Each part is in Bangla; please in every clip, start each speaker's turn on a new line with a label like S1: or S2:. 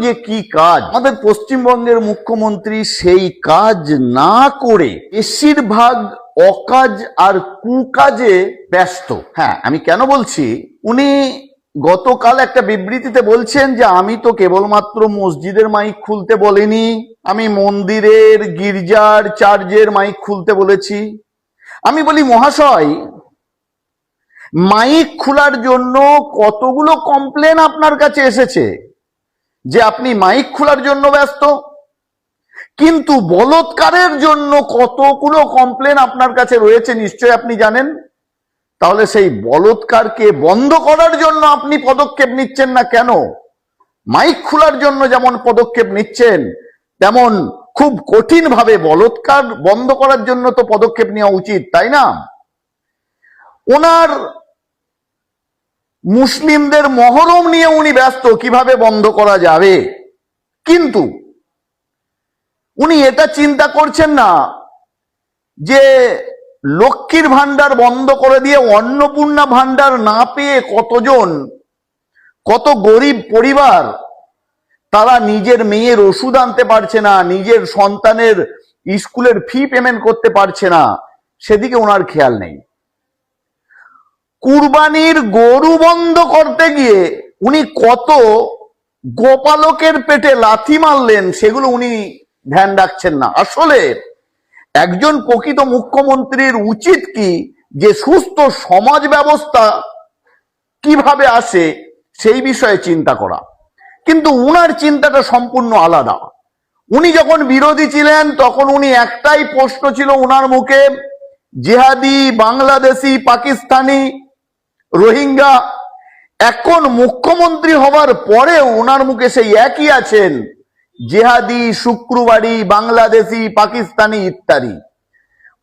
S1: যে কি কাজ আমাদের পশ্চিমবঙ্গের মুখ্যমন্ত্রী সেই কাজ না করে বেশিরভাগ অকাজ আর কুকাজে ব্যস্ত। হ্যাঁ, আমি কেন বলছি, উনি গতকাল একটা বিবৃতিতে বলছেন যে আমি তো কেবলমাত্র মসজিদের মাইক খুলতে বলিনি, আমি মন্দিরের, গির্জার, চার্চের মাইক খুলতে বলেছি। আমি বলি মহাশয়, মাইক খোলার জন্য কতগুলো কমপ্লেন আপনার কাছে এসেছে যে আপনি মাইক খোলার জন্য ব্যস্ত, কিন্তু বলৎকারের জন্য কতগুলো কমপ্লেন আপনার কাছে রয়েছে নিশ্চয়ই আপনি জানেন। তাহলে সেই বলৎকারকে বন্ধ করার জন্য আপনি পদক্ষেপ নিচ্ছেন না কেন? মাইক খোলার জন্য যেমন পদক্ষেপ নিচ্ছেন, তেমন খুব কঠিনভাবে বলৎকার বন্ধ করার জন্য তো পদক্ষেপ নেওয়া উচিত, তাই না? ওনার মুসলিমদের মহরম নিয়ে উনি ব্যস্ত, কিভাবে বন্ধ করা যাবে, কিন্তু উনি এটা চিন্তা করছেন না যে লক্ষ্মীর ভান্ডার বন্ধ করে দিয়ে অন্নপূর্ণা ভান্ডার না পেয়ে কতজন, কত গরিব পরিবার তারা নিজের মেয়ের ওষুধ আনতে পারছে না, নিজের সন্তানের স্কুলের ফি পেমেন্ট করতে পারছে না, সেদিকে ওনার খেয়াল নেই। কুরবানির গরু বন্ধ করতে গিয়ে উনি কত গোপালকের পেটে লাথি মারলেন সেগুলো উনি ধ্যান রাখছেন না। আসলে একজন প্রকৃত মুখ্যমন্ত্রীর উচিত কি যে সুস্থ সমাজ ব্যবস্থা কিভাবে আসে সেই বিষয়ে চিন্তা করা, কিন্তু উনার চিন্তাটা সম্পূর্ণ আলাদা। উনি যখন বিরোধী ছিলেন তখন উনি একটাই প্রশ্ন ছিল উনার মুখে, জিহাদি, বাংলাদেশি, পাকিস্তানি, রোহিঙ্গা। এখন মুখ্যমন্ত্রী হবার পরে ওনার মুখে সেই একই আছেন, জেহাদি, শুক্রবারি, বাংলাদেশি, পাকিস্তানি ইত্যাদি।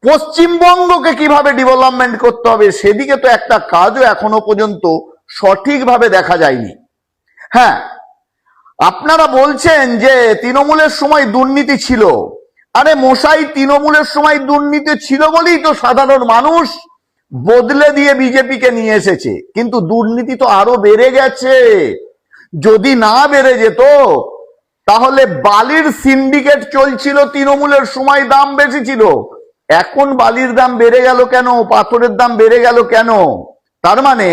S1: পশ্চিমবঙ্গকে কিভাবে ডেভেলপমেন্ট করতে হবে সেদিকে তো একটা কাজও এখনো পর্যন্ত সঠিকভাবে দেখা যায়নি। হ্যাঁ, আপনারা বলছেন যে তৃণমূলের সময় দুর্নীতি ছিল। আরে মশাই, তৃণমূলের সময় দুর্নীতি ছিল বলেই তো সাধারণ মানুষ বদলে দিয়ে বিজেপিকে নিয়ে এসেছে, কিন্তু দুর্নীতি তো আরো বেড়ে গেছে। যদি না বেড়ে যেত তাহলে বালির সিন্ডিকেট চলছিল তৃণমূলের সময়, দাম বেশি ছিল। এখন বালির দাম বেড়ে গেল কেন, পাথরের দাম বেড়ে গেল কেন? তার মানে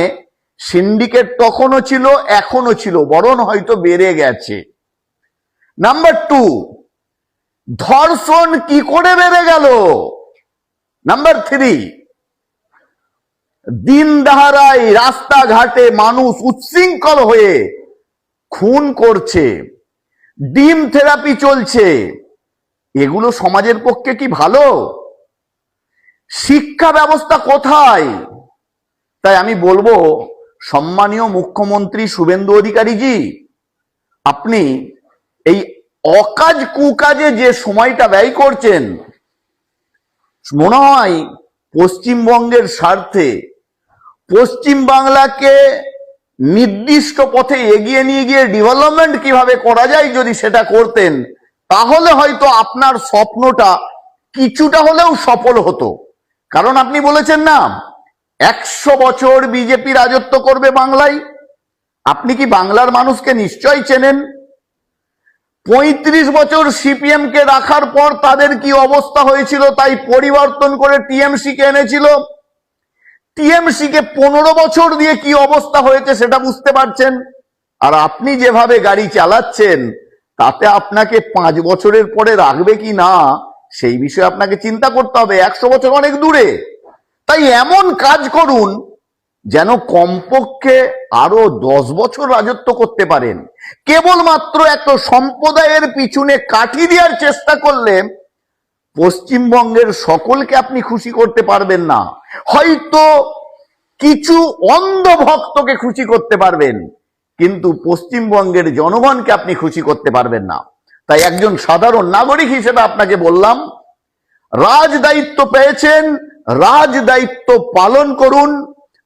S1: সিন্ডিকেট তখনও ছিল, এখনো ছিল, বরং হয়তো বেড়ে গেছে। নাম্বার 2, ধর্ষণ কি করে বেড়ে গেল? নাম্বার 3, দিন দাহারায় রাস্তাঘাটে মানুষ উচ্ছৃঙ্খল হয়ে খুন করছে, ডিম থেরাপি চলছে, এগুলো সমাজের পক্ষে কি ভালো? শিক্ষা ব্যবস্থা কোথায়? তাই আমি বলবো, সম্মানীয় মুখ্যমন্ত্রী শুভেন্দু অধিকারী জি, আপনি এই অকাজ কুকাজে যে সময়টা ব্যয় করছেন, মনে হয় পশ্চিমবঙ্গের স্বার্থে পশ্চিম বাংলাকে নির্দিষ্ট পথে এগিয়ে নিয়ে গিয়ে ডেভেলপমেন্ট কিভাবে করা যায় যদি সেটা করতেন, তাহলে হয়তো আপনার স্বপ্নটা কিছুটা হলেও সফল হতো। কারণ আপনি বলেছেন না 100 বছর বিজেপি রাজত্ব করবে বাংলায়। আপনি কি বাংলার মানুষকে নিশ্চয়ই চেনেন? 35 বছর সিপিএম কে রাখার পর তাদের কি অবস্থা হয়েছিল, তাই পরিবর্তন করে টিএমসি কে এনেছিল। টিএমসি কে 15 বছর দিয়ে কি অবস্থা হয়েছে সেটা বুঝতে পারছেন। আর আপনি যেভাবে গাড়ি চালাচ্ছেন তাতে আপনাকে 5 বছরের পরে রাখবে কি না সেই বিষয়ে আপনাকে চিন্তা করতে হবে। 100 বছর অনেক দূরে। তাই এমন কাজ করুন যেন কমপক্ষে আরো 10 বছর রাজত্ব করতে পারেন। কেবলমাত্র একটা সম্প্রদায়ের পিছনে কাঠি দেওয়ার চেষ্টা করলে পশ্চিমবঙ্গের সকলকে আপনি খুশি করতে পারবেন না। হয়তো কিছু অন্ধ ভক্তকে খুশি করতে পারবেন, কিন্তু পশ্চিমবঙ্গের জনগণকে আপনি খুশি করতে পারবেন না। তাই একজন সাধারণ নাগরিক হিসেবে আপনাকে বললাম, রাজ দায়িত্ব পেয়েছেন, রাজ দায়িত্ব পালন করুন।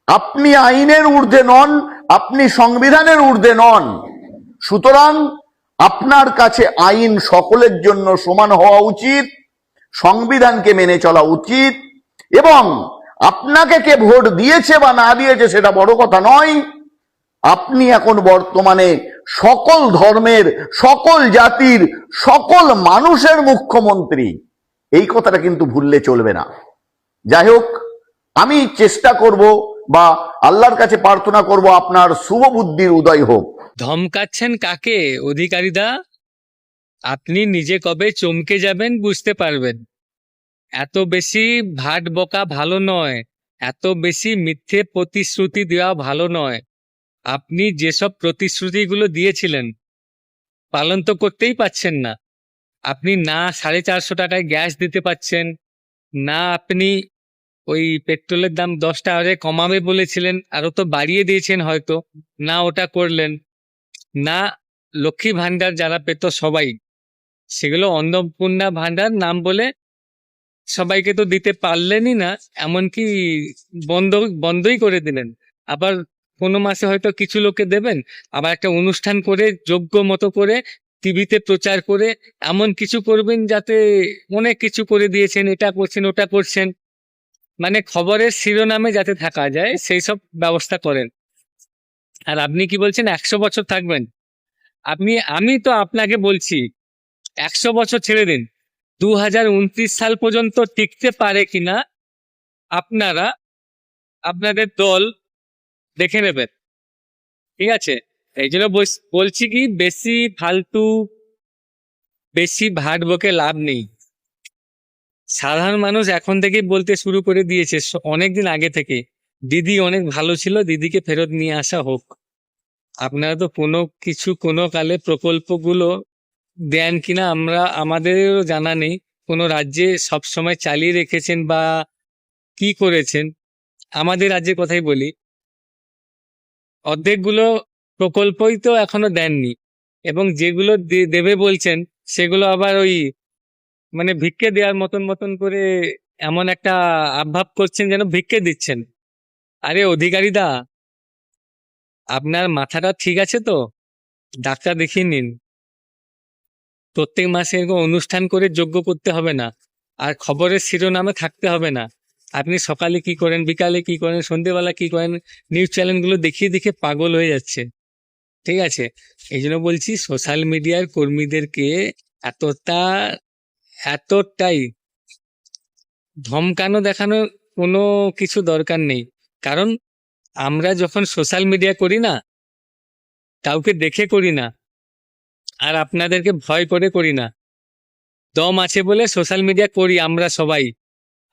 S1: আপনি আইনের ঊর্ধ্বে নন, আপনি সংবিধানের ঊর্ধ্বে নন। সুতরাং আপনার কাছে আইন সকলের জন্য সমান হওয়া উচিত, সংবিধানকে মেনে চলা উচিত, এবং আপনাকে কে ভোট দিয়েছে বা না দিয়েছে সেটা বড় কথা নয়। আপনি এখন বর্তমানে সকল ধর্মের, সকল জাতির, সকল মানুষের মুখ্যমন্ত্রী। এই কথাটা কিন্তু ভুললে চলবে না। যাই হোক, আমি চেষ্টা করব বা আল্লাহর কাছে প্রার্থনা করব আপনার শুভ বুদ্ধির উদয় হোক।
S2: ধমকাচ্ছেন কাকে অধিকারীদা? আপনি নিজে কবে চমকে যাবেন বুঝতে পারবেন। এত বেশি ভাট বকা ভালো নয়, এত বেশি মিথ্যে প্রতিশ্রুতি দেওয়া ভালো নয়। আপনি যেসব প্রতিশ্রুতিগুলো দিয়েছিলেন পালন তো করতেই পারছেন না। আপনি না 450 টাকায় গ্যাস দিতে পারছেন না, আপনি ওই পেট্রোলের দাম 10 টাকা করে কমাবে বলেছিলেন, আরো তো বাড়িয়ে দিয়েছেন হয়তো, না ওটা করলেন না। লক্ষ্মী ভান্ডার যারা পেত সবাই, সেগুলো অন্নপূর্ণা ভান্ডার নাম বলে সবাইকে তো দিতে পারলেনই না, এমনকি বন্ধই করে দিলেন। আবার কোনো মাসে হয়তো কিছু লোকে দেবেন, আবার একটা অনুষ্ঠান করে যোগ্য মতো করে টিভিতে প্রচার করে এমন কিছু করবেন যাতে অনেক কিছু করে দিয়েছেন, এটা করছেন ওটা করছেন, মানে খবরের শিরোনামে যাতে থাকা যায় সেই সব ব্যবস্থা করেন। আর আপনি কি বলছেন 100 বছর থাকবেন? আমি তো আপনাকে বলছি 100 বছর ছেড়ে দিন, 2029 সাল পর্যন্ত টিকতে পারে কিনা আপনারা আপনাদের দল দেখে নেবেন, ঠিক আছে? এই জন্য বলছি কি, বেশি ফালতু বেশি ভাট বকে লাভ নেই। সাধারণ মানুষ এখন থেকেই বলতে শুরু করে দিয়েছে, অনেকদিন আগে থেকে, দিদি অনেক ভালো ছিল, দিদিকে ফেরত নিয়ে আসা হোক। আপনারা তো কোনো কিছু কোনো কালে প্রকল্পগুলো দেন কিনা আমাদেরও জানা নেই, কোনো রাজ্যে সবসময় চালিয়ে রেখেছেন বা কি করেছেন। আমাদের রাজ্যের কথাই বলি, অর্ধেকগুলো প্রকল্পই তো এখনো দেননি, এবং যেগুলো দেবে বলছেন সেগুলো আবার ওই মানে ভিক্ষে দেওয়ার মতন মতন করে এমন একটা আভাব করছেন যেন ভিক্ষে দিচ্ছেন। আরে অধিকারীদা, আপনার মাথাটা ঠিক আছে তো? ডাক্তার দেখিয়ে নিন। প্রত্যেক মাসে এরকম অনুষ্ঠান করে যোগ্য করতে হবে না, আর খবরের শিরোনামে থাকতে হবে না। আপনি সকালে কি করেন, বিকালে কি করেন, সন্ধেবেলা কি করেন, নিউজ চ্যানেলগুলো দেখিয়ে দেখে পাগল হয়ে যাচ্ছে, ঠিক আছে? এই জন্য বলছি, সোশ্যাল মিডিয়ার কর্মীদেরকে এতটাই ধমকানো দেখানো কোনো কিছু দরকার নেই। কারণ আমরা যখন সোশ্যাল মিডিয়া করি না, কাউকে দেখে করি না, আর আপনাদেরকে ভয় করে করি না, দম আছে বলে সোশ্যাল মিডিয়া করি আমরা সবাই।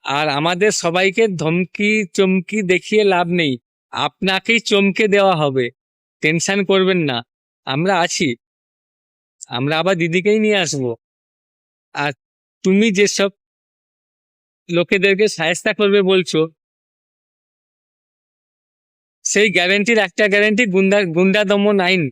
S2: আর আমাদের সবাইকে ধমকি চমকি দেখিয়ে লাভ নেই, আপনাকেই চমকে দেওয়া হবে, টেনশন করবেন না, আমরা আছি, আমরা আবার দিদিকেই নিয়ে আসবো। আর তুমি যেসব লোকেদেরকে সাহেস্তা করবে বলছো, সেই গ্যারেন্টির একটা গ্যারেন্টি গুন্ডা দমন আইন